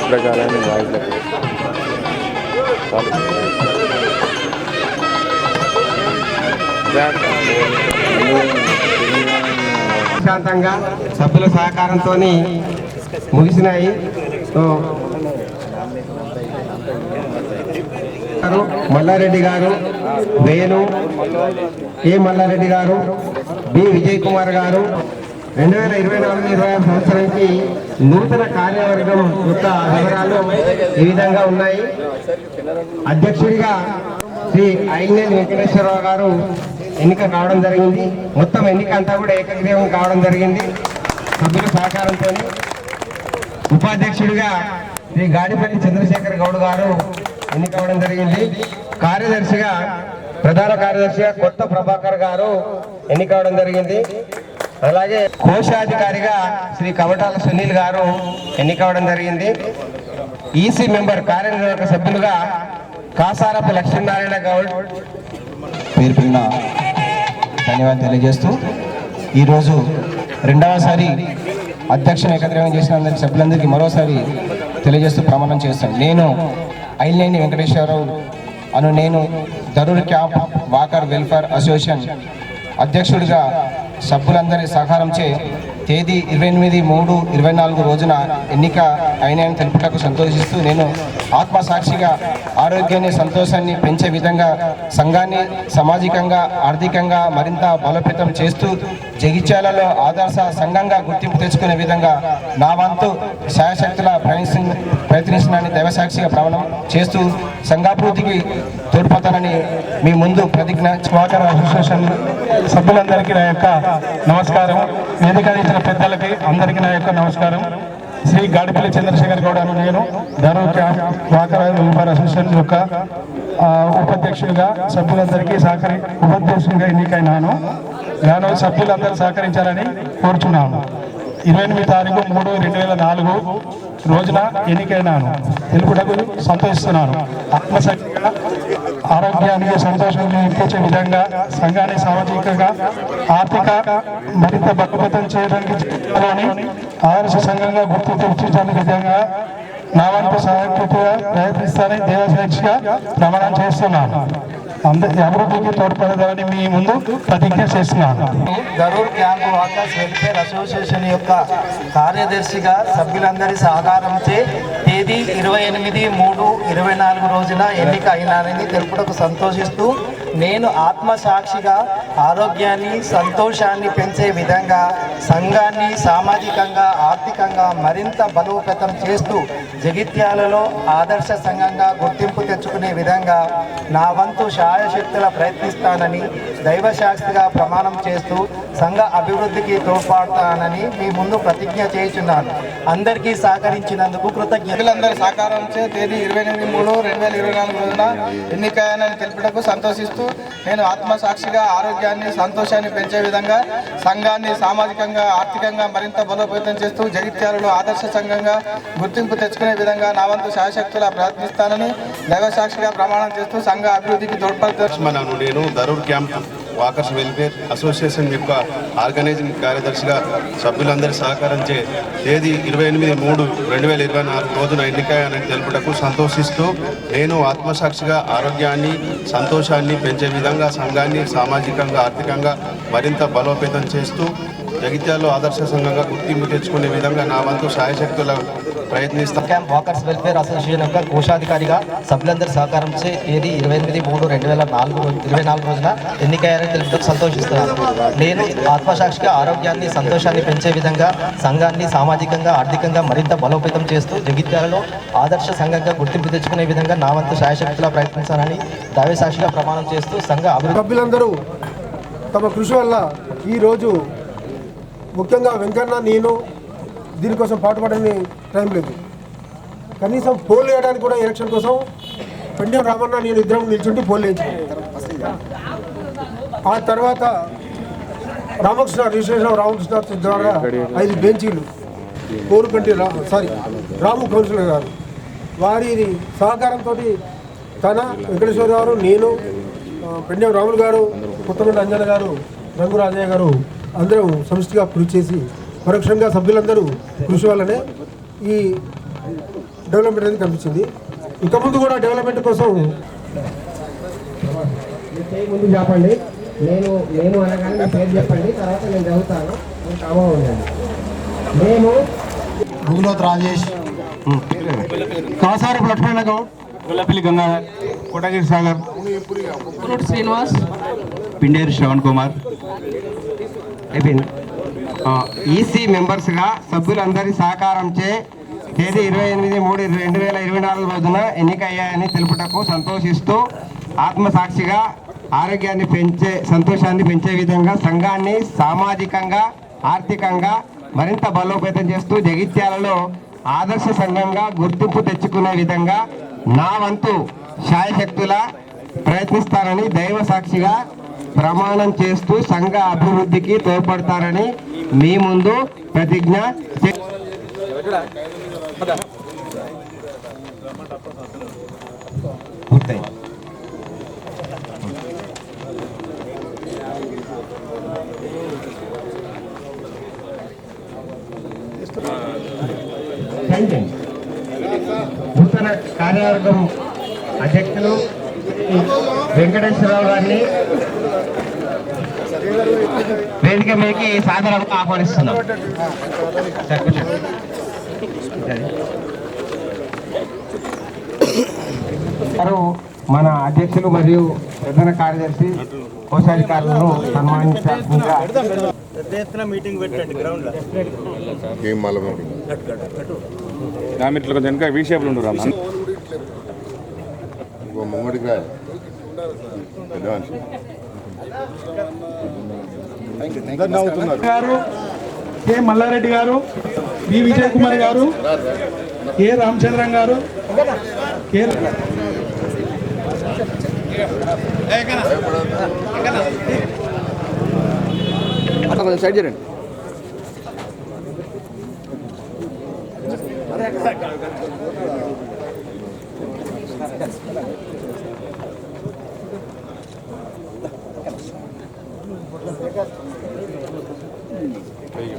ప్రకారాన్ని ప్రశాంతంగా సభ్యుల సహకారంతో ముగిసినాయి. మల్లారెడ్డి గారు, వేణు ఏ మల్లారెడ్డి గారు, బి విజయ్ కుమార్ గారు 2024-25 సంవత్సరానికి నూతన కార్యవర్గం యొక్క వివరాలు ఈ విధంగా ఉన్నాయి. అధ్యక్షుడిగా శ్రీ ఐనేని వెంకటేశ్వరరావు గారు ఎన్నిక కావడం జరిగింది. మొత్తం ఎన్నిక అంతా కూడా ఏకగ్రీవం కావడం జరిగింది సభ్యుల సహకారంతో. ఉపాధ్యక్షుడిగా శ్రీ గాడిపల్లి చంద్రశేఖర్ గౌడ్ గారు ఎన్నిక కావడం జరిగింది. కార్యదర్శిగా ప్రధాన కార్యదర్శిగా కొత్త ప్రభాకర్ గారు ఎన్నిక కావడం జరిగింది. అలాగే కోశాధికారిగా శ్రీ కవటాల సునీల్ గారు ఎన్నిక కావడం జరిగింది. ఈసీ మెంబర్ కార్యనిర్వాహక సభ్యులుగా కాసారపు లక్ష్మీనారాయణ గౌడ్ పేరు పైన ధన్యవాదాలు తెలియజేస్తూ ఈరోజు రెండవసారి అధ్యక్షుని ఏకగ్రీవం చేసిన సభ్యులందరికీ మరోసారి తెలియజేస్తూ ప్రమాణం చేస్తాను. నేను ఐనేని వెంకటేశ్వరరావు నేను Darur camp walker welfare association అధ్యక్షుడిగా సభ్యులందరి సహకారంచే తేదీ 28/3/24 రోజున ఎన్నిక అయినాయని తెలుపుటకు సంతోషిస్తూ నేను ఆత్మసాక్షిగా ఆరోగ్యాన్ని సంతోషాన్ని పెంచే విధంగా సంఘాన్ని సామాజికంగా ఆర్థికంగా మరింత బలోపేతం చేస్తూ జగిత్యాలలో ఆదర్శ సంఘంగా గుర్తింపు తెచ్చుకునే విధంగా నా వంతు శాయశక్తుల ప్రయత్నిస్తున్నానని దైవసాక్షిగా ప్రమాణం చేస్తూ సంఘాభివృద్ధికి తోడ్పడతానని మీ ముందు ప్రతిజ్ఞ. వాకర్ అసోసియేషన్ సభ్యులందరికీ నా యొక్క నమస్కారం. వేదిక ఇచ్చిన పెద్దలకి అందరికీ నా యొక్క నమస్కారం. శ్రీ గాడిపల్లి చంద్రశేఖర్ గౌడ్ నేను Darur camp walker welfare association యొక్క ఉపాధ్యక్షుడిగా సభ్యులందరికీ ఉపాధ్యక్షుడిగా ఎన్నికైనాను. సభ్యులందరూ సహకరించాలని కోరుచున్నాను. 28/3/2024 రోజున ఎన్నికైనాను తెలుపుటకు సంతోషిస్తున్నాను. ఆత్మశక్తిగా ఆరోగ్యానికి సంతోషం ఇచ్చే విధంగా సంఘాన్ని సామాజికంగా ఆర్థిక మరింత బలోపేతం చేయడానికి ఆదర్శ సంఘంగా గుర్తించడానికి విధంగా నా వంతు సహాయకుడిగా ప్రయత్నిస్తానని దేవసాక్షిగా ప్రమాణం చేస్తున్నాను. అందరి అభివృద్ధికి తోడ్పడదామని మీ ముందు ప్రతిజ్ఞ చేస్తున్నాను. Darur camp walkers welfare association యొక్క కార్యదర్శిగా సభ్యులందరి సహకారంచే తేదీ 28/3/24 రోజున ఎన్నిక అయినానని తెలుపుటకు సంతోషిస్తూ నేను ఆత్మసాక్షిగా ఆరోగ్యాన్ని సంతోషాన్ని పెంచే విధంగా సంఘాన్ని సామాజికంగా ఆర్థికంగా మరింత బలోపేతం చేస్తూ జగిత్యాలలో ఆదర్శ సంఘంగా గుర్తింపు తెచ్చుకునే విధంగా నా వంతు శాయశక్తుల ప్రయత్నిస్తానని దైవశాస్త్రిగా ప్రమాణం చేస్తూ సంఘ అభివృద్ధికి తోడ్పడతానని మీ ముందు ప్రతిజ్ఞ చేయుచున్నాను. అందరికీ సహకరించినందుకు కృతజ్ఞతలందరి సహకారంచే తేదీ 28/3/2024 రోజున ఎన్నికైనానని తెలుపుటకు సంతోషిస్తూ నేను ఆత్మసాక్షిగా ఆరోగ్యాన్ని సంతోషాన్ని పెంచే విధంగా సంఘాన్ని సామాజికంగా ఆర్థికంగా మరింత బలోపేతం చేస్తూ జగిత్యాలలో ఆదర్శ సంఘంగా గుర్తింపు తెచ్చుకునే విధంగా నా వంతు శాయశక్తులా ప్రయత్నిస్తానని దైవసాక్షిగా ప్రమాణం చేస్తూ సంఘ అభివృద్ధికి తోడ్పడతాను. నేను Darur camp walkers welfare association యొక్క ఆర్గనైజింగ్ కార్యదర్శిగా సభ్యులందరి సహకరించే తేదీ 28/3/2024 రోజున ఎన్నికైనానని తెలుపుటకు సంతోషిస్తూ నేను ఆత్మసాక్షిగా ఆరోగ్యాన్ని సంతోషాన్ని పెంచే విధంగా సంఘాన్ని సామాజికంగా ఆర్థికంగా మరింత బలోపేతం చేస్తూ జగిత్యాలలో ఆదర్శ సంఘంగా గుర్తింపు తెచ్చుకునే విధంగా నా వంతు శాయశక్తుల ప్రయత్నిస్తాను. క్యాంప్ వాకర్స్ వెల్ఫేర్ అసోసియేషన్ యొక్క కోశాధికారిగా సభ్యులందరి సహకారంచే తేదీ 28/3/2024 రోజున ఎన్నికయ్యారని తెలుపుటకు సంతోషిస్తున్నాను. నేను ఆత్మసాక్షిగా ఆరోగ్యాన్ని సంతోషాన్ని పెంచే విధంగా సంఘాన్ని సామాజికంగా ఆర్థికంగా మరింత బలోపేతం చేస్తూ జగిత్యాలలో ఆదర్శ సంఘంగా గుర్తింపు తెచ్చుకునే విధంగా నా వంతు శాయశక్తులా ప్రయత్నిస్తానని దైవసాక్షిగా ప్రమాణం చేస్తూ సంఘ సభ్యులందరూ తమ కృషి వల్ల ఈరోజు ముఖ్యంగా వెంకన్న నేను దీనికోసం పాటుపడని టైం లేదు. కనీసం పోల్ వేయడానికి కూడా ఎలక్షన్ కోసం పెండియం రామన్న నేను ఇద్దరం నిల్చుంటే పోల్ వేయించాను. ఆ తర్వాత రామకృష్ణ రిజిస్ట్రేషన్ రామకృష్ణ ద్వారా 5 బెంచీలు కోరుకంటి రాము కౌన్సిలర్ గారు వారి సహకారంతో తన వెంకటేశ్వర గారు, నేను, పెండెం రాములు గారు, కొత్తగొండ అంజన గారు, రంగు రాజయ్య గారు అందరం సమిష్టిగా కృషి చేసి పరోక్షంగా సభ్యులందరూ కృషి వల్లనే ఈ డెవలప్మెంట్ అనేది కనిపించింది. ఇక ముందు కూడా డెవలప్మెంట్ కోసం ముందు చెప్పండి. నేను అనగానే మీ పేరు చెప్పండి, తర్వాత నేను చదువుతాను. కామా ఉండండి. మేము భూలోత్ రాజేష్, కాసారపు లక్ష్మణ గౌడ్, గొల్లపల్లి గంగాధర్, కోటగిరి సాగర్, శ్రీనివాస్, పిండేరు శ్రవణ్ కుమార్. అయిపోయింది. ఈసీ మెంబర్స్గా సభ్యులందరి సహకారంచే తేదీ 28/3/2024 రోజున ఎన్నికయ్యాయని తెలుపుటకు సంతోషిస్తూ ఆత్మసాక్షిగా సంతోషాన్ని పెంచే విధంగా సంఘాన్ని సామాజికంగా ఆర్థికంగా మరింత బలోపేతం చేస్తూ జగిత్యాలలో ఆదర్శ సంఘంగా గుర్తింపు తెచ్చుకునే విధంగా నా వంతు శాయశక్తులా ప్రయత్నిస్తానని దైవ సాక్షిగా ప్రమాణం చేస్తూ సంఘ అభివృద్ధికి తోడ్పడతారని మీ ముందు ప్రతిజ్ఞ పూర్తయి. నూతన కార్యవర్గం అధ్యక్షులు వెంకటేశ్వరరావు గారిని వేదిక మీదకి సాధారణంగా ఆహ్వానిస్తున్నాం. మన అధ్యక్షులు మరియు ప్రధాన కార్యదర్శి కోశాధికారులను సన్మానించాల్సిందిగా మీటింగ్ పెట్టండి గ్రౌండ్ గారు, కె మల్లారెడ్డి గారు, వి విజయ్ కుమార్ గారు, కె రామచంద్రం గారు, సైడ్ చేయండి.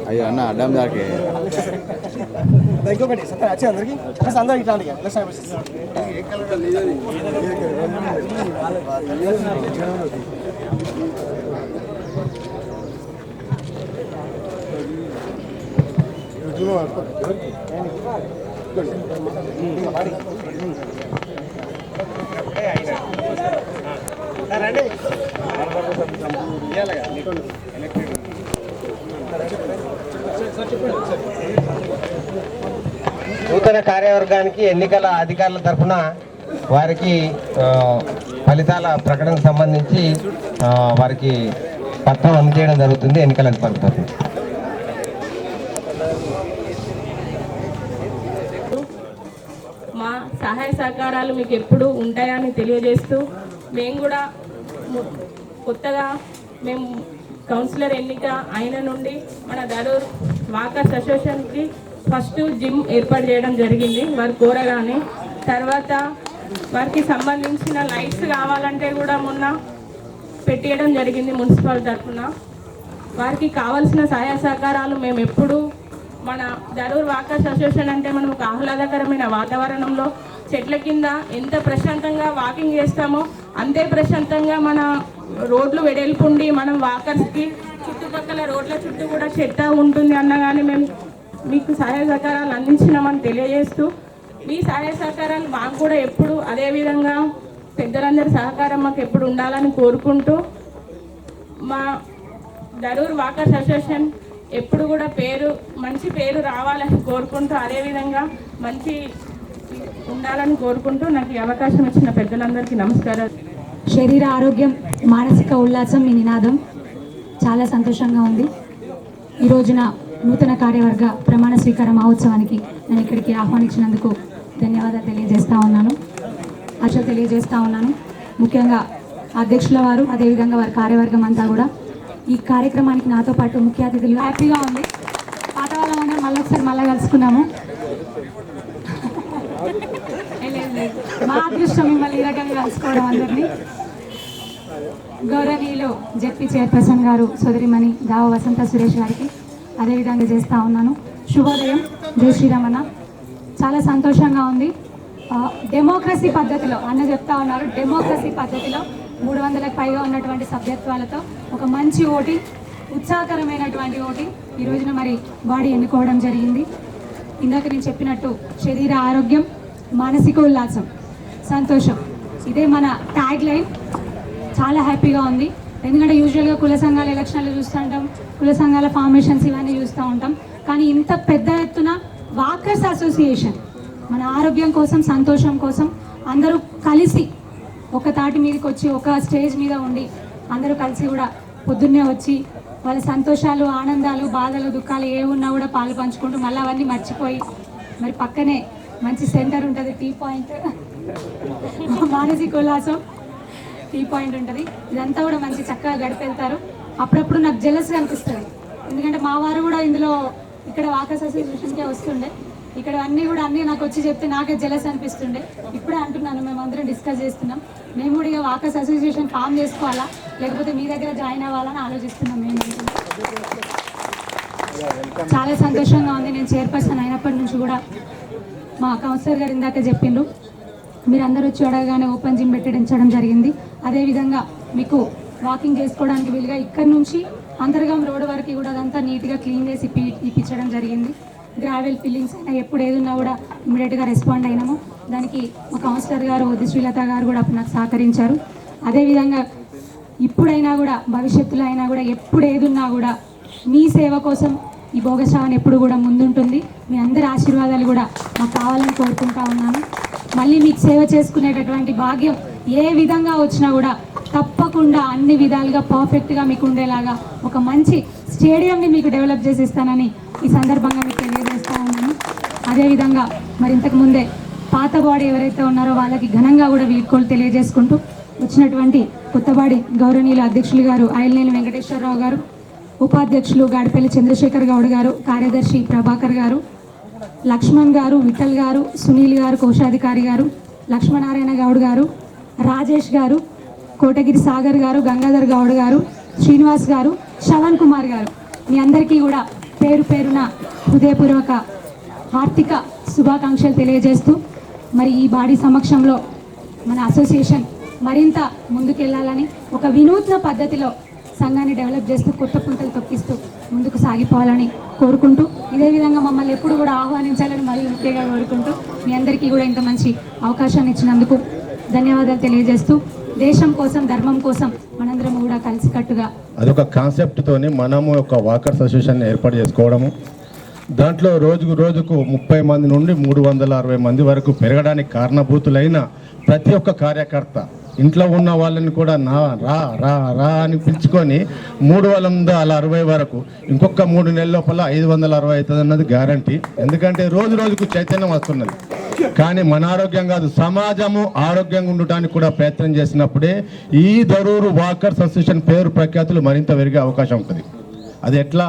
అయ్యో అన్న అడ్డం దాకే ఇంకొకటి వచ్చి అందరికి అందరికి ఇట్లాంటి నూతన కార్యవర్గానికి ఎన్నికల అధికారుల తరఫున వారికి ఫలితాల ప్రకటనకు సంబంధించి వారికి పత్రం అందజేయడం జరుగుతుంది. ఎన్నికల అధికారుల తరఫున మా సహాయ సహకారాలు మీకు ఎప్పుడు ఉంటాయని తెలియజేస్తూ మేము కూడా కొత్తగా మేము కౌన్సిలర్ ఎన్నిక అయిన నుండి మన దరూర్ వాకర్స్ అసోసియేషన్కి ఫస్ట్ జిమ్ ఏర్పాటు చేయడం జరిగింది వారు కోరగానే. తర్వాత వారికి సంబంధించిన లైట్స్ కావాలంటే కూడా మొన్న పెట్టేయడం జరిగింది మున్సిపల్ తరఫున. వారికి కావాల్సిన సహాయ సహకారాలు మేము ఎప్పుడు మన దరూర్ వాకర్స్ అసోసియేషన్ అంటే మనం ఒక ఆహ్లాదకరమైన వాతావరణంలో చెట్ల కింద ఎంత ప్రశాంతంగా వాకింగ్ చేస్తామో అంతే ప్రశాంతంగా మన రోడ్లు వెడల్పుండి మనం వాకర్స్కి చుట్టుపక్కల రోడ్ల చుట్టూ కూడా చెత్త ఉంటుంది అన్నగానే మేము మీకు సహాయ సహకారాలు అందించినామని తెలియజేస్తూ మీ సహాయ సహకారాలు మాకు కూడా ఎప్పుడు అదేవిధంగా పెద్దలందరి సహకారం మాకు ఎప్పుడు ఉండాలని కోరుకుంటూ మా దరూర్ వాకర్స్ అసోసియేషన్ ఎప్పుడు కూడా మంచి పేరు రావాలని కోరుకుంటూ అదేవిధంగా మంచి ఉండాలని కోరుకుంటూ నాకు ఈ అవకాశం ఇచ్చిన పెద్దలందరికీ నమస్కారాలు. శరీర ఆరోగ్యం, మానసిక ఉల్లాసం మీ నినాదం చాలా సంతోషంగా ఉంది. ఈ రోజున నూతన కార్యవర్గ ప్రమాణ స్వీకార మహోత్సవానికి నేను ఇక్కడికి ఆహ్వానించినందుకు ధన్యవాదాలు తెలియజేస్తా ఉన్నాను. ముఖ్యంగా అధ్యక్షుల వారు అదేవిధంగా వారి కార్యవర్గం అంతా కూడా ఈ కార్యక్రమానికి నాతో పాటు ముఖ్య అతిథులు హ్యాపీగా ఉంది. పాత వాళ్ళందరూ మళ్ళీ ఒకసారి మళ్ళీ కలుసుకున్నాము. మా అదృష్టం మిమ్మల్ని ఈ రకంగా కలుసుకోవడం అందరినీ. గౌరవనీయులు జెడ్పీ చైర్పర్సన్ గారు సోదరిమణి దావ వసంత సురేష్ గారికి అదేవిధంగా చేస్తూ ఉన్నాను. శుభోదయం, జై శ్రీరామన్న. చాలా సంతోషంగా ఉంది. డెమోక్రసీ పద్ధతిలో అన్న చెప్తా ఉన్నారు, డెమోక్రసీ పద్ధతిలో 300లకు పైగా ఉన్నటువంటి సభ్యత్వాలతో ఒక మంచి ఓటింగ్, ఉత్సాహకరమైనటువంటి ఓటింగ్ ఈ రోజున మరి బాడీ ఎన్నుకోవడం జరిగింది. ఇందాక నేను చెప్పినట్టు శరీర ఆరోగ్యం, మానసిక ఉల్లాసం, సంతోషం, ఇదే మన ట్యాగ్ లైన్. చాలా హ్యాపీగా ఉంది. ఎందుకంటే యూజువల్గా కుల సంఘాల ఎలక్షన్లు చూస్తూ ఉంటాం, కుల సంఘాల ఫార్మేషన్స్ ఇవన్నీ చూస్తూ ఉంటాం. కానీ ఇంత పెద్ద ఎత్తున వాకర్స్ అసోసియేషన్ మన ఆరోగ్యం కోసం, సంతోషం కోసం అందరూ కలిసి ఒక తాటి మీదకి వచ్చి ఒక స్టేజ్ మీద ఉండి అందరూ కలిసి కూడా పొద్దున్నే వచ్చి వాళ్ళ సంతోషాలు, ఆనందాలు, బాధలు, దుఃఖాలు ఏ ఉన్నా కూడా పాలు పంచుకుంటూ మళ్ళీ అవన్నీ మర్చిపోయి మరి పక్కనే మంచి సెంటర్ ఉంటుంది, టీ పాయింట్, మానసిక ఉల్లాసం టీ పాయింట్ ఉంటుంది. ఇదంతా కూడా మంచి చక్కగా గడిపెళ్తారు. అప్పుడప్పుడు నాకు జెలస్గా అనిపిస్తుంది. ఎందుకంటే మా వారు కూడా ఇందులో ఇక్కడ వాకర్స్ అసోసియేషన్కే వస్తుండే, ఇక్కడ అన్నీ నాకు వచ్చి చెప్తే నాకే జెలస్ అనిపిస్తుండే. ఇప్పుడే అంటున్నాను, మేమందరం డిస్కస్ చేస్తున్నాం, మేము కూడా ఇక వాకర్స్ అసోసియేషన్ ఫామ్ చేసుకోవాలా లేకపోతే మీ దగ్గర జాయిన్ అవ్వాలని ఆలోచిస్తున్నాం. మేము చాలా సంతోషంగా ఉంది. నేను చైర్పర్సన్ అయినప్పటి నుంచి కూడా మా కౌన్సిలర్ గారు ఇందాక చెప్పిండ్రు, మీరు అందరూ వచ్చి అడగగానే ఓపెన్ జిమ్ పెట్టించడం జరిగింది. అదేవిధంగా మీకు వాకింగ్ చేసుకోవడానికి వీలుగా ఇక్కడ నుంచి అంతర్గం రోడ్ వరకు కూడా అదంతా నీట్గా క్లీన్ చేసి ఇప్పించడం జరిగింది. గ్రావెల్ ఫిల్లింగ్స్ అయినా ఎప్పుడు ఏదున్నా కూడా ఇమీడియట్గా రెస్పాండ్ అయినాము. దానికి మా కౌన్సిలర్ గారు శ్రీలత గారు కూడా అప్పుడు నాకు సహకరించారు. అదేవిధంగా ఇప్పుడైనా కూడా భవిష్యత్తులో అయినా కూడా ఎప్పుడు ఏదున్నా కూడా మీ సేవ కోసం ఈ భోగశ్రావణ ఎప్పుడు కూడా ముందుంటుంది. మీ అందరి ఆశీర్వాదాలు కూడా మాకు కావాలని కోరుకుంటా ఉన్నాను. మళ్ళీ మీకు సేవ చేసుకునేటటువంటి భాగ్యం ఏ విధంగా వచ్చినా కూడా తప్పకుండా అన్ని విధాలుగా పర్ఫెక్ట్గా మీకు ఉండేలాగా ఒక మంచి స్టేడియంని మీకు డెవలప్ చేసి ఇస్తానని ఈ సందర్భంగా మీకు తెలియజేస్తూ ఉన్నాను. అదేవిధంగా మరి ఇంతకుముందే పాత బాడీ ఎవరైతే ఉన్నారో వాళ్ళకి ఘనంగా కూడా వీడ్కోలు తెలియజేసుకుంటూ వచ్చినటువంటి కొత్తబాడి గౌరవనీయుల అధ్యక్షులు గారు ఐల్నేని వెంకటేశ్వరరావు గారు, ఉపాధ్యక్షులు గాడిపల్లి చంద్రశేఖర్ గౌడ్ గారు, కార్యదర్శి ప్రభాకర్ గారు, లక్ష్మణ్ గారు, విఠల్ గారు, సునీల్ గారు, కోశాధికారి గారు, లక్ష్మణారాయణ గౌడ్ గారు, రాజేష్ గారు, కోటగిరి సాగర్ గారు, గంగాధర్ గౌడ్ గారు, శ్రీనివాస్ గారు, శ్రవణ్ కుమార్ గారు, మీ అందరికీ కూడా పేరు పేరున హృదయపూర్వక ఆర్థిక శుభాకాంక్షలు తెలియజేస్తూ మరి ఈ బాడీ సమక్షంలో మన అసోసియేషన్ మరింత ముందుకెళ్లాలని ఒక వినూత్న పద్ధతిలో సంఘాన్ని డెవలప్ చేస్తూ కొత్త పుంతలు తొక్కిస్తూ ముందుకు సాగిపోవాలని కోరుకుంటూ ఇదే విధంగా మమ్మల్ని ఎప్పుడు కూడా ఆహ్వానించాలని మరియు ముఖ్యంగా కోరుకుంటూ మీ అందరికీ కూడా ఇంత మంచి అవకాశాన్ని ఇచ్చినందుకు ధన్యవాదాలు తెలియజేస్తూ దేశం కోసం, ధర్మం కోసం మనందరం కూడా కలిసికట్టుగా అదొక కాన్సెప్ట్తోని మనము ఒక వాకర్స్ అసోసియేషన్ ఏర్పాటు చేసుకోవడము, దాంట్లో రోజుకు 30 మంది నుండి 360 మంది వరకు పెరగడానికి కారణభూతులైన ప్రతి ఒక్క కార్యకర్త ఇంట్లో ఉన్న వాళ్ళని కూడా రా రా రా అని పిలుచుకొని 360 వరకు ఇంకొక 3 నెలల లోపల 560 అవుతుంది అన్నది గ్యారంటీ. ఎందుకంటే రోజుకు చైతన్యం వస్తున్నది. కానీ మన ఆరోగ్యం కాదు, సమాజము ఆరోగ్యంగా ఉండటానికి కూడా ప్రయత్నం చేసినప్పుడే ఈ దరూరు వాకర్స్ అసోసియేషన్ పేరు ప్రఖ్యాతులు మరింత పెరిగే అవకాశం ఉంటుంది. అది ఎట్లా?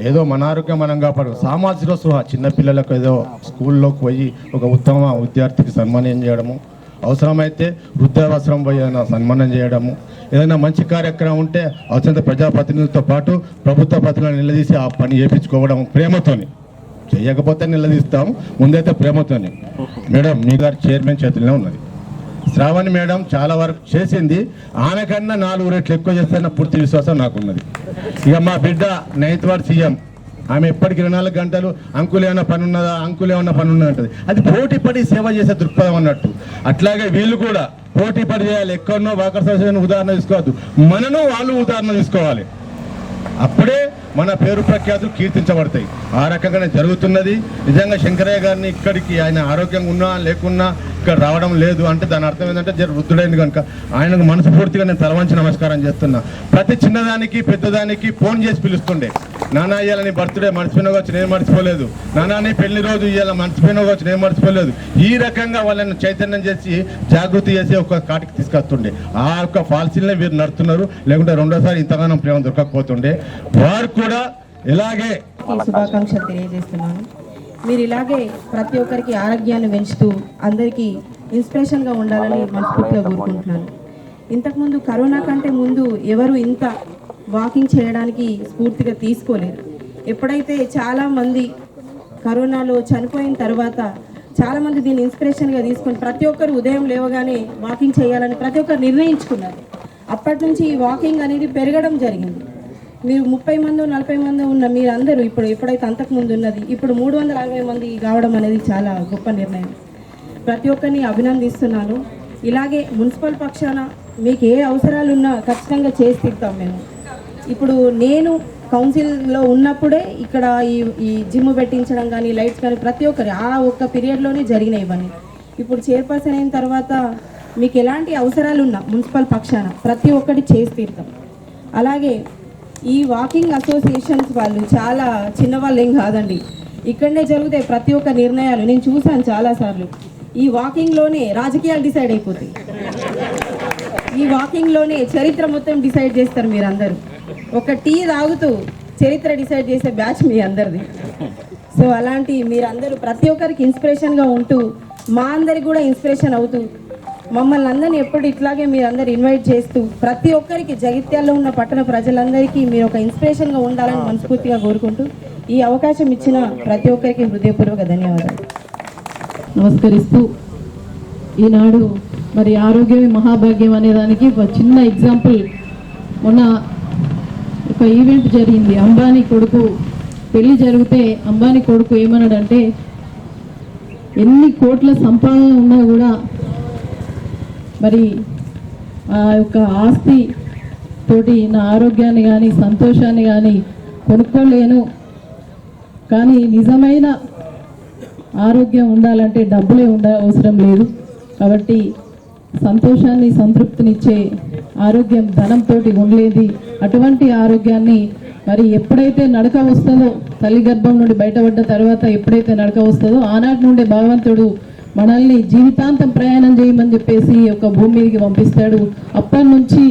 ఏదో మన ఆరోగ్యం మనం కాపాడు, సామాజిక స్పృహ, చిన్నపిల్లలకు ఏదో స్కూల్లోకి పోయి ఒక ఉత్తమ విద్యార్థికి సన్మానం చేయడము, అవసరమైతే వృద్ధావసరం పోయి సన్మానం చేయడము, ఏదైనా మంచి కార్యక్రమం ఉంటే అవసరం ప్రజాప్రతినిధులతో పాటు ప్రభుత్వ ప్రతినిధులను నిలదీసి ఆ పని చేయించుకోవడం ప్రేమతోని, చేయకపోతే నిలదీస్తాం, ముందైతే ప్రేమతోని. మేడం మీ గారి చైర్మన్ చేతుల్లో ఉన్నది. శ్రావణి మేడం చాలా వరకు చేసింది, ఆమెకన్నా 4 రెట్లు ఎక్కువ చేస్తారన్న పూర్తి విశ్వాసం నాకున్నది. ఇక మా బిడ్డ 9th వార్డ్ సీఎం, ఆమె ఎప్పటికి 24 గంటలు అంకులు ఏమన్నా పని ఉన్నదా, అంకులు ఏమన్నా పని ఉన్నది అంటది. అది పోటీ పడి సేవ చేసే దృక్పథం అన్నట్టు. అట్లాగే వీళ్ళు కూడా పోటీ పడి చేయాలి. ఎక్కడనో వాకర్స్ అసోసియేషన్ ఉదాహరణ తీసుకోవద్దు, మనను వాళ్ళు ఉదాహరణ తీసుకోవాలి. అప్పుడే మన పేరు ప్రఖ్యాతులు కీర్తించబడతాయి. ఆ రకంగానే జరుగుతున్నది. నిజంగా శంకరయ్య గారిని ఇక్కడికి ఆయన ఆరోగ్యంగా ఉన్నా లేకున్నా ఇక్కడ రావడం లేదు అంటే దాని అర్థం ఏంటంటే వృద్ధుడైంది కనుక ఆయనకు మనస్ఫూర్తిగా నేను తలవంచి నమస్కారం చేస్తున్నా. ప్రతి చిన్నదానికి పెద్దదానికి ఫోన్ చేసి పిలుస్తుండే, నానా ఇయ్యాలని బర్త్డే మర్చిపోయినా వచ్చి నేను మర్చిపోలేదు, నానాని పెళ్లి రోజు ఇయ్యాల మర్చిపోయినా వచ్చి నేను మర్చిపోలేదు. ఈ రకంగా వాళ్ళని చైతన్యం చేసి జాగృతి చేసి ఒక కాటికి తీసుకొస్తుండే. ఆ యొక్క పాలసీలనే వీరు నడుతున్నారు. లేకుంటే రెండోసారి ఇంతగానో ప్రేమ దొరకకపోతుండే. వారు కూడా ఇలాగే శుభాకాంక్షలు తెలియజేస్తున్నాను. మీరు ఇలాగే ప్రతి ఒక్కరికి ఆరోగ్యాన్ని పెంచుతూ అందరికీ ఇన్స్పిరేషన్గా ఉండాలని మనస్ఫూర్తిగా కోరుకుంటున్నాను. ఇంతకుముందు కరోనా కంటే ముందు ఎవరు ఇంత వాకింగ్ చేయడానికి స్ఫూర్తిగా తీసుకోలేరు. ఎప్పుడైతే చాలామంది కరోనాలో చనిపోయిన తర్వాత చాలామంది దీన్ని ఇన్స్పిరేషన్గా తీసుకొని ప్రతి ఒక్కరు ఉదయం లేవగానే వాకింగ్ చేయాలని ప్రతి ఒక్కరు నిర్ణయించుకున్నారు. అప్పటి నుంచి ఈ వాకింగ్ అనేది పెరగడం జరిగింది. మీరు 30 మంది 40 మంది ఉన్న మీరందరూ ఇప్పుడు ఎప్పుడైతే అంతకుముందు ఉన్నది ఇప్పుడు 360 మంది కావడం అనేది చాలా గొప్ప నిర్ణయం. ప్రతి ఒక్కరిని అభినందిస్తున్నాను. ఇలాగే మున్సిపల్ పక్షాన మీకు ఏ అవసరాలు ఉన్నా ఖచ్చితంగా చేసి తీరుతాం మేము. ఇప్పుడు నేను కౌన్సిల్లో ఉన్నప్పుడే ఇక్కడ ఈ జిమ్ పెట్టించడం కానీ లైట్స్ కానీ ప్రతి ఒక్కరి ఆ ఒక్క పీరియడ్లోనే జరిగినాయి ఇవన్నీ. ఇప్పుడు చైర్పర్సన్ అయిన తర్వాత మీకు ఎలాంటి అవసరాలు ఉన్నా మున్సిపల్ పక్షాన ప్రతి ఒక్కటి చేసి తీరుతాం. అలాగే ఈ వాకింగ్ అసోసియేషన్స్ వాళ్ళు చాలా చిన్నవాళ్ళు ఏం కాదండి. ఇక్కడనే జరుగుతాయి ప్రతి ఒక్క నిర్ణయాలు. నేను చూశాను చాలాసార్లు. ఈ వాకింగ్లోనే రాజకీయాలు డిసైడ్ అయిపోతాయి. ఈ వాకింగ్లోనే చరిత్ర మొత్తం డిసైడ్ చేస్తారు మీరందరూ. ఒక టీ తాగుతూ చరిత్ర డిసైడ్ చేసే బ్యాచ్ మీ అందరిది. సో అలాంటి మీరందరూ ప్రతి ఒక్కరికి ఇన్స్పిరేషన్గా ఉంటూ మా అందరికి కూడా ఇన్స్పిరేషన్ అవుతూ మమ్మల్ని అందరినీ ఎప్పుడు ఇట్లాగే మీరందరూ ఇన్వైట్ చేస్తూ ప్రతి ఒక్కరికి జగిత్యాల్లో ఉన్న పట్టణ ప్రజలందరికీ మీరు ఒక ఇన్స్పిరేషన్గా ఉండాలని మనస్ఫూర్తిగా కోరుకుంటూ ఈ అవకాశం ఇచ్చిన ప్రతి ఒక్కరికి హృదయపూర్వక ధన్యవాదాలు నమస్కరిస్తూ ఈనాడు మరి ఆరోగ్యమే మహాభాగ్యం అనే దానికి ఒక చిన్న ఎగ్జాంపుల్. మొన్న ఒక ఈవెంట్ జరిగింది. అంబానీ కొడుకు పెళ్లి జరిగితే అంబానీ కొడుకు ఏమన్నాడంటే ఎన్ని కోట్ల సంపాదన ఉన్నా కూడా మరి ఆ యొక్క ఆస్తి తోటి నా ఆరోగ్యాన్ని కానీ సంతోషాన్ని కానీ కొనుక్కోలేను, కానీ నిజమైన ఆరోగ్యం ఉండాలంటే డబ్బులే అవసరం లేదు. కాబట్టి సంతోషాన్ని సంతృప్తినిచ్చే ఆరోగ్యం ధనంతో ఉండలేదు. అటువంటి ఆరోగ్యాన్ని మరి ఎప్పుడైతే నడక వస్తుందో తల్లి గర్భం నుండి బయటపడ్డ తర్వాత ఎప్పుడైతే నడక వస్తుందో ఆనాటి నుండి భగవంతుడు మనల్ని జీవితాంతం ప్రయాణం చేయమని చెప్పేసి ఒక భూమి మీదకి పంపిస్తాడు. అప్పటి నుంచి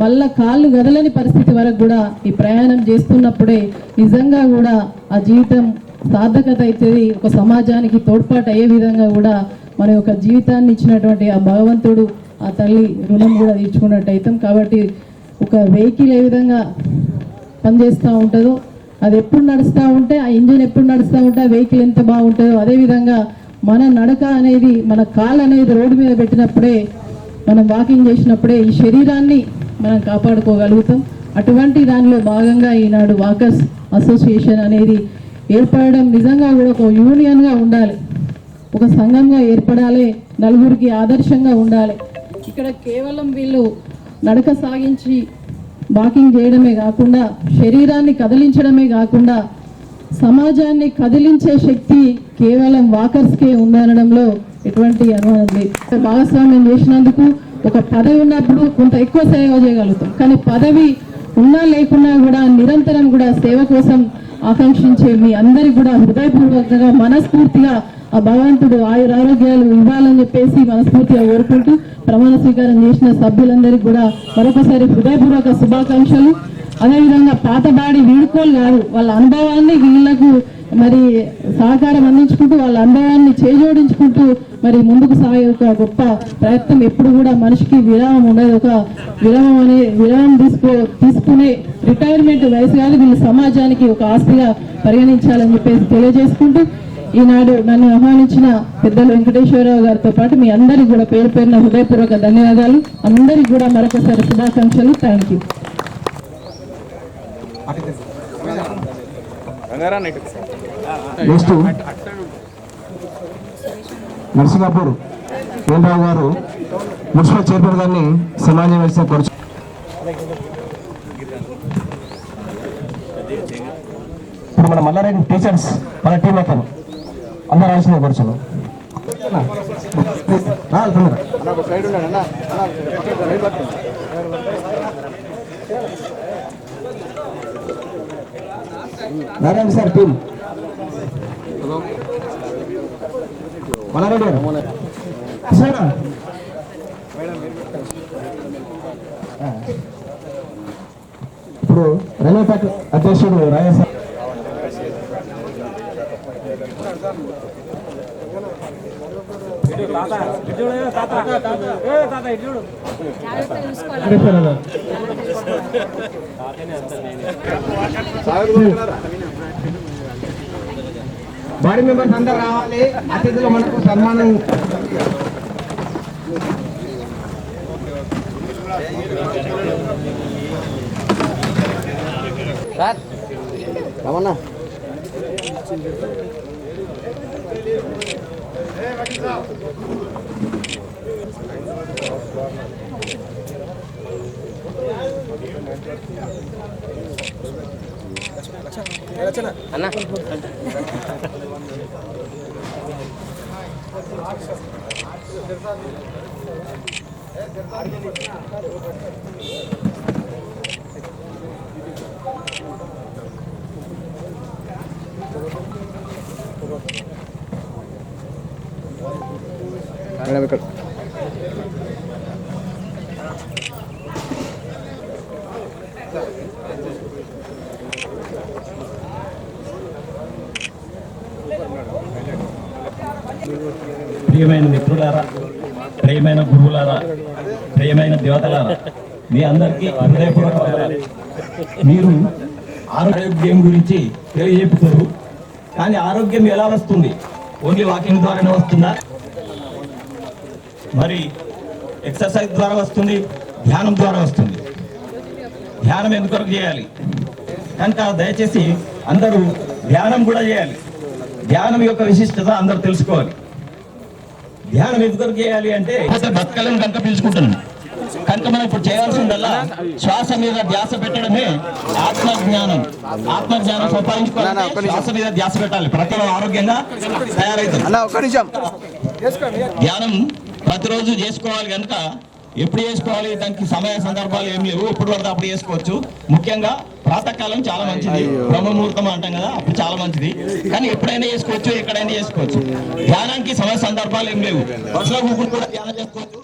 మళ్ళా కాళ్ళు కదలని పరిస్థితి వరకు కూడా ఈ ప్రయాణం చేస్తున్నప్పుడే నిజంగా కూడా ఆ జీవితం సార్థకత అవుతుంది. ఒక సమాజానికి తోడ్పాటు అయ్యే విధంగా కూడా మన యొక్క జీవితాన్ని ఇచ్చినటువంటి ఆ భగవంతుడు ఆ తల్లి రుణం కూడా తీర్చుకున్నట్టు అవుతాం. కాబట్టి ఒక వెహికల్ ఏ విధంగా పనిచేస్తూ ఉంటుందో అది ఎప్పుడు నడుస్తూ ఉంటే ఆ ఇంజిన్ ఎప్పుడు నడుస్తూ ఉంటే ఆ వెహికల్ ఎంత బాగుంటుందో అదేవిధంగా మన నడక అనేది మన కాలు అనేది రోడ్డు మీద పెట్టినప్పుడే మనం వాకింగ్ చేసినప్పుడే ఈ శరీరాన్ని మనం కాపాడుకోగలుగుతాం. అటువంటి దానిలో భాగంగా ఈనాడు వాకర్స్ అసోసియేషన్ అనేది ఏర్పడడం నిజంగా కూడా ఒక యూనియన్గా ఉండాలి, ఒక సంఘంగా ఏర్పడాలి, నలుగురికి ఆదర్శంగా ఉండాలి. ఇక్కడ కేవలం వీళ్ళు నడక సాగించి వాకింగ్ చేయడమే కాకుండా శరీరాన్ని కదిలించడమే కాకుండా సమాజాన్ని కదిలించే శక్తి కేవలం వాకర్స్కే ఉందనడంలో ఎటువంటి అనుమానం లేదు. భాగస్వామ్యం చేసినందుకు ఒక పదవి ఉన్నప్పుడు కొంత ఎక్కువ సేవ చేయగలుగుతాం, కానీ పదవి ఉన్నా లేకున్నా కూడా నిరంతరం కూడా సేవ కోసం ఆకాంక్షించే మీ అందరికి కూడా హృదయపూర్వకంగా మనస్ఫూర్తిగా ఆ భగవంతుడు ఆరోగ్యాలు ఇవ్వాలని చెప్పేసి మనస్ఫూర్తిగా కోరుకుంటూ ప్రమాణ స్వీకారం చేసిన సభ్యులందరికీ కూడా మరొకసారి హృదయపూర్వక శుభాకాంక్షలు. అదేవిధంగా పాతబాడి వీడుకోలు కాదు, వాళ్ళ అనుభవాన్ని వీళ్లకు మరి సహకారం అందించుకుంటూ వాళ్ళ అనుభవాన్ని చేజోడించుకుంటూ మరి ముందుకు సాగే ఒక గొప్ప ప్రయత్నం. ఎప్పుడు కూడా మనిషికి విరామం ఉండదు. ఒక విరామం తీసుకునే రిటైర్మెంట్ వయసు కాదు, వీళ్ళు సమాజానికి ఒక ఆస్తిగా పరిగణించాలని చెప్పేసి తెలియజేసుకుంటూ ఈనాడు నన్ను ఆహ్వానించిన పెద్దలు వెంకటేశ్వరరావు గారితో పాటు మీ అందరికీ కూడా పేరు పేరున హృదయపూర్వక ధన్యవాదాలు. అందరికీ కూడా మరొకసారి శుభాకాంక్షలు. Thank you. నెక్స్ట్ నరసింగాపూర్ వేణరావు గారు మున్సిపల్ చైర్మన్ గారిని సమాజం వేసిన కోరుచు. ఇప్పుడు మన మల్లారెడ్డి టీచర్స్ మన టీం అవుతాను అందరూ రాసిన కోరుచున్నాం. నారాయణ సార్ టీం మల్లారెడ్డి గారు ఇప్పుడు రైల్వే శాఖ అధ్యక్షుడు రాజేశ్వర బాడీ మెంబర్స్ అందరు రావాలి. అతిథులు మనకు సన్మానం. రమణ ఇక్కడ ప్రియమైన మిత్రులారా, ప్రియమైన గురువులారా, ప్రియమైన దేవతలారా, మీ అందరికీ హృదయపూర్వక వందనాలు. మీరు ఆరోగ్యం గురించి తెలియజెప్పుతారు, కానీ ఆరోగ్యం ఎలా వస్తుంది? ఓన్లీ వాకింగ్ ద్వారానే వస్తుందా? మరి ఎక్సర్సైజ్ ద్వారా వస్తుంది, ధ్యానం ద్వారా వస్తుంది. ధ్యానం ఎందుకొరకు చేయాలి కనుక దయచేసి అందరూ ధ్యానం కూడా చేయాలి. ధ్యానం యొక్క విశిష్టత అందరూ తెలుసుకోవాలి. ధ్యానం ఎందుకొరకు చేయాలి అంటే బతకలను కనుక పిలుచుకుంటున్నాను కనుక మనం ఇప్పుడు చేయాల్సిందల్లా శ్వాస మీద ధ్యాస పెట్టడమే ఆత్మజ్ఞానం. ఆత్మజ్ఞానం సంపాదించుకోవాలి, శ్వాస మీద ధ్యాస పెట్టాలి. ప్రతి ఆరోగ్యంగా తయారైతుంది. ధ్యానం ప్రతిరోజు చేసుకోవాలి కనుక ఎప్పుడు చేసుకోవాలి? దానికి సమయ సందర్భాలు ఏం లేవు, ఎప్పుడు పడితే అప్పుడు చేసుకోవచ్చు. ముఖ్యంగా ప్రాతకాలం చాలా మంచిది, బ్రహ్మముహూర్తం అంటాం కదా, అప్పుడు చాలా మంచిది. కానీ ఎప్పుడైనా చేసుకోవచ్చు, ఎక్కడైనా చేసుకోవచ్చు. ధ్యానానికి సమయ సందర్భాలు ఏం లేవు. బస్సులో కూడా ధ్యానం చేసుకోవచ్చు.